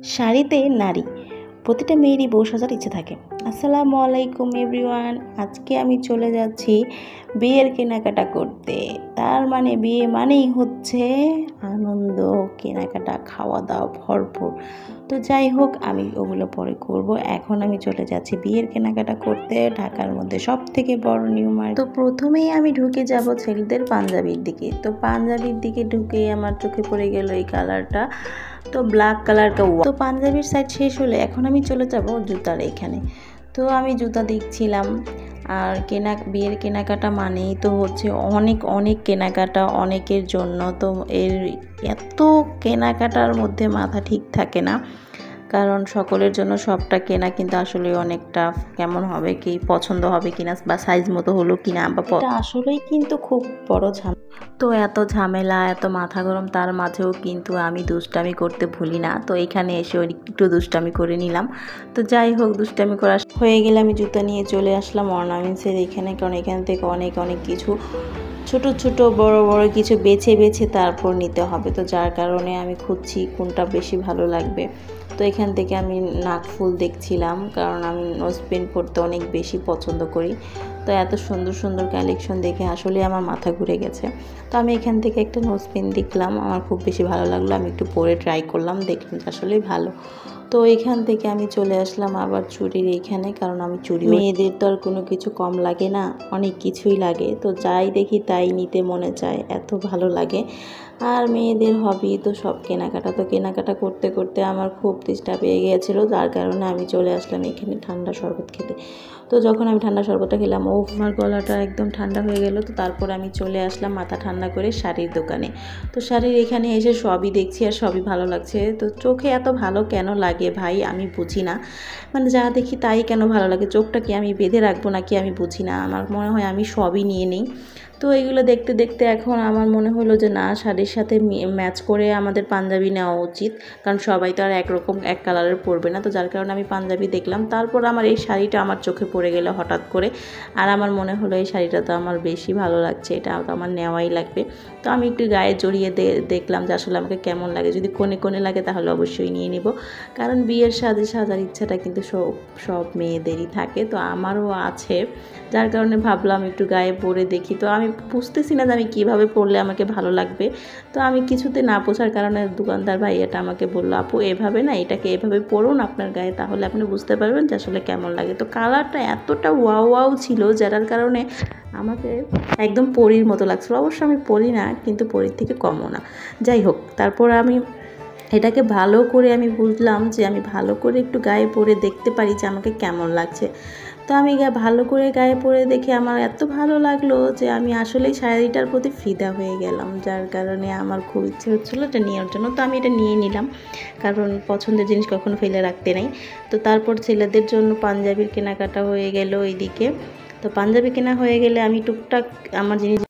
শাড়িতে নারী প্রতিটা মেয়েরই বউ সাজার ইচ্ছে থাকে। আসসালামু আলাইকুম এভরিওয়ান, আজকে আমি চলে যাচ্ছি বিয়ের কেনাকাটা করতে। তার মানে বিয়ে মানেই হচ্ছে আনন্দ, কেনাকাটা, খাওয়া দাওয়া ভরপুর। তো যাই হোক, আমি ওগুলো পরে করব। এখন আমি চলে যাচ্ছি বিয়ের কেনাকাটা করতে ঢাকার মধ্যে সব থেকে বড় নিউ মার্কেট। তো প্রথমেই আমি ঢুকে যাব ছেলেদের পাঞ্জাবির দিকে। তো পাঞ্জাবির দিকে ঢুকেই আমার চোখে পড়ে গেল এই কালারটা, তো ব্ল্যাক কালারটা। তো পাঞ্জাবির সাইড শেষ হলে এখন আমি চলে যাব জুতার এখানে। তো আমি জুতা দেখছিলাম। আর বিয়ের কেনাকাটা মানেই তো হচ্ছে অনেক অনেক কেনাকাটা অনেকের জন্য। তো এত কেনাকাটার মধ্যে মাথা ঠিক থাকে না, কারণ সকলের জন্য সবটা কেনা কিন্তু আসলে অনেকটা কেমন হবে, কি পছন্দ হবে কিনা বা সাইজ মতো হলো কিনা, বা আসলেই কিন্তু খুব বড় ঝামেলা। তো এত ঝামেলা, এত মাথা গরম, তার মাঝেও কিন্তু আমি দুষ্টামি করতে ভুলি না। তো এখানে এসে একটু দুষ্টামি করে নিলাম। তো যাই হোক, দুষ্টামি করা হয়ে গেলে আমি জুতা নিয়ে চলে আসলাম অর্নামেন্টসের এখানে, কারণ এখান থেকে অনেক অনেক কিছু ছোট ছোট বড় বড় কিছু বেছে বেছে তারপর নিতে হবে। তো যার কারণে আমি খুঁজছি কোনটা বেশি ভালো লাগবে। তো এখান থেকে আমি নাকফুল দেখছিলাম, কারণ আমি নোজ পিন পরতে অনেক বেশি পছন্দ করি। তো এত সুন্দর সুন্দর কালেকশন দেখে আসলে আমার মাথা ঘুরে গেছে। তো আমি এখান থেকে একটা নোজ পিন দেখলাম, আমার খুব বেশি ভালো লাগলো। আমি একটু পরে ট্রাই করলাম, দেখলাম যে আসলেই ভালো। তো এখান থেকে আমি চলে আসলাম আবার চুড়ির এইখানে, কারণ আমি চুড়ি, মেয়েদের তো আর কোনো কিছু কম লাগে না, অনেক কিছুই লাগে। তো যাই দেখি তাই নিতে মনে চায়, এত ভালো লাগে। আর মেয়েদের হবি তো সব কেনাকাটা। তো কেনাকাটা করতে করতে আমার খুব তেষ্টা পেয়ে গিয়েছিলো, যার কারণে আমি চলে আসলাম এখানে ঠান্ডা শরবত খেতে। তো যখন আমি ঠান্ডা শরবতটা খেলাম, আমার গলাটা একদম ঠান্ডা হয়ে গেল। তো তারপর আমি চলে আসলাম মাথা ঠান্ডা করে শাড়ির দোকানে। তো শাড়ির এখানে এসে সবই দেখছি আর সবই ভালো লাগছে। তো চোখে এত ভালো কেন লাগে ভাই, আমি বুঝি না। মানে যা দেখি তাই কেন ভালো লাগে, চোখটা কি আমি বেঁধে রাখবো নাকি আমি বুঝি না। আমার মনে হয় আমি সবই নিয়ে নিই। তো এগুলো দেখতে দেখতে এখন আমার মনে হলো যে না, শাড়ির সাথে ম্যাচ করে আমাদের পাঞ্জাবি নেওয়া উচিত, কারণ সবাই তো আর একরকম এক কালারের পরবে না। তো যার কারণে আমি পাঞ্জাবি দেখলাম। তারপর আমার এই শাড়িটা আমার চোখে পড়ে গেল হঠাৎ করে। আর আমার মনে হলো এই শাড়িটা তো আমার বেশি ভালো লাগছে, এটা তো আমার নেওয়াই লাগবে। তো আমি একটু গায়ে জড়িয়ে দেখলাম যে আসলে আমাকে কেমন লাগে। যদি কোণে কোণে লাগে তাহলে অবশ্যই নিয়ে নিব, কারণ বিয়ের সাজার ইচ্ছাটা কিন্তু সব মেয়েদেরই থাকে। তো আমারও আছে, যার কারণে ভাবলাম একটু গায়ে পরে দেখি। তো আমি বুঝতেছি না যে আমি কীভাবে পরলে আমাকে ভালো লাগবে। তো আমি কিছুতে না বোঝার কারণে দোকানদার ভাইয়াটা আমাকে বললো, আপু এভাবে না, এটাকে এভাবে পরুন আপনার গায়ে, তাহলে আপনি বুঝতে পারবেন যে আসলে কেমন লাগে। তো কালারটা এতটা ওয়াও ওয়াও ছিল, যার কারণে আমাকে একদম পরীর মতো লাগছিল। অবশ্য আমি পরি না, কিন্তু পরীর থেকে কমও না। যাই হোক, তারপর আমি এটাকে ভালো করে আমি বুঝলাম যে আমি ভালো করে একটু গায়ে পরে দেখতে পারি যে আমাকে কেমন লাগছে। তো আমি ভালো করে গায়ে পরে দেখে আমার এত ভালো লাগলো যে আমি আসলেই শাড়িটার প্রতি ফিদা হয়ে গেলাম, যার কারণে আমার খুব ইচ্ছে হচ্ছিলো এটা নেওয়ার জন্য। তো আমি এটা নিয়ে নিলাম, কারণ পছন্দের জিনিস কখনো ফেলে রাখতে নেই। তো তারপর ছেলেদের জন্য পাঞ্জাবির কেনাকাটা হয়ে গেল এইদিকে। তো পাঞ্জাবি কেনা হয়ে গেলে আমি টুকটাক আমার জিনিস